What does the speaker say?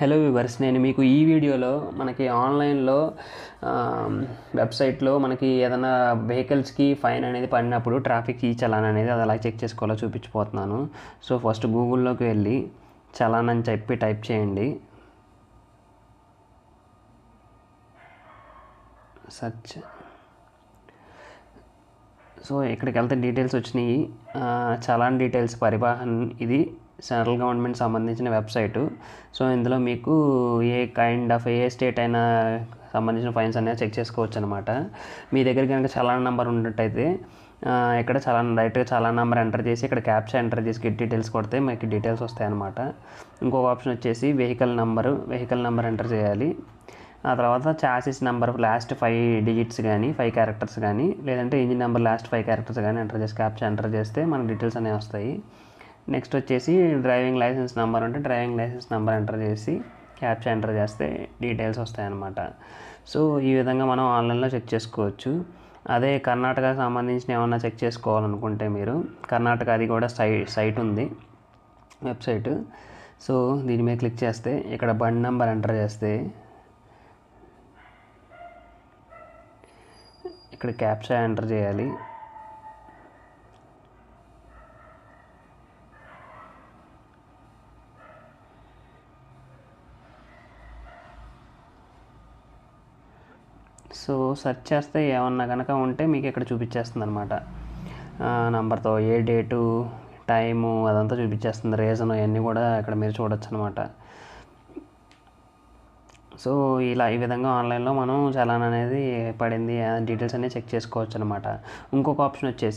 Hello viewers, నేను మీకు ఈ వీడియోలో మనకి ఆన్లైన్లో వెబ్సైట్లో మనకి ఏదైనా వెహికల్స్కి ఫైన్ అనేది పడినప్పుడు ట్రాఫిక్ ఈ చలాన్ అనేది అది ఎలా చెక్ చేసుకోవాలో చూపించిపోతున్నాను. సో ఫస్ట్ గూగుల్లోకి వెళ్ళి చలాన్ అని చెప్పి టైప్ చేయండి. సర్చ్. సో ఇక్కడికి వెళ్తే డీటెయిల్స్ వచ్చినాయి. చలాన్ డీటెయిల్స్ పరివాహన్, ఇది సెంట్రల్ గవర్నమెంట్ సంబంధించిన వెబ్సైటు. సో ఇందులో మీకు ఏ స్టేట్ అయినా సంబంధించిన ఫైన్స్ అనేవి చెక్ చేసుకోవచ్చు అనమాట. మీ దగ్గర కనుక చలాన్ నెంబర్ ఉన్నట్టయితే ఇక్కడ డైరెక్ట్గా చలాన్ నెంబర్ ఎంటర్ చేసి ఇక్కడ క్యాప్చా ఎంటర్ చేసి గెట్ డీటెయిల్స్ కొడితే మీకు డీటెయిల్స్ వస్తాయన్నమాట. ఇంకొక ఆప్షన్ వచ్చేసి వెహికల్ నెంబర్ ఎంటర్ చేయాలి. ఆ తర్వాత చాసిస్ నెంబర్ లాస్ట్ 5 డిజిట్స్ కానీ 5 క్యారెక్టర్స్ కానీ, లేదంటే ఇంజిన్ నెంబర్ లాస్ట్ 5 క్యారెక్టర్స్ కానీ ఎంటర్ చేసి క్యాప్చా ఎంటర్ చేస్తే మన డీటెయిల్స్ అనేవి వస్తాయి. నెక్స్ట్ వచ్చేసి డ్రైవింగ్ లైసెన్స్ నెంబర్ ఉంటే డ్రైవింగ్ లైసెన్స్ నెంబర్ ఎంటర్ చేసి క్యాప్చా ఎంటర్ చేస్తే డీటెయిల్స్ వస్తాయన్నమాట. సో ఈ విధంగా మనం ఆన్లైన్లో చెక్ చేసుకోవచ్చు. అదే కర్ణాటకకు సంబంధించిన ఏమన్నా చెక్ చేసుకోవాలనుకుంటే మీరు కర్ణాటక అది కూడా సైట్ ఉంది, వెబ్సైట్. సో దీని మీద క్లిక్ చేస్తే ఇక్కడ బండి నెంబర్ ఎంటర్ చేస్తే ఇక్కడ క్యాప్చా ఎంటర్ చేయాలి. సో సెర్చ్ చేస్తే ఏమన్నా కనుక ఉంటే మీకు ఇక్కడ చూపించేస్తుంది అనమాట. నంబర్తో ఏ డేటు, టైము అదంతా చూపించేస్తుంది, రీజన్ అవన్నీ కూడా ఇక్కడ మీరు చూడొచ్చు అనమాట. సో ఈ విధంగా ఆన్లైన్లో మనం చలాన్ అనేది పడింది డీటెయిల్స్ అనేవి చెక్ చేసుకోవచ్చు అనమాట. ఇంకొక ఆప్షన్ వచ్చేసి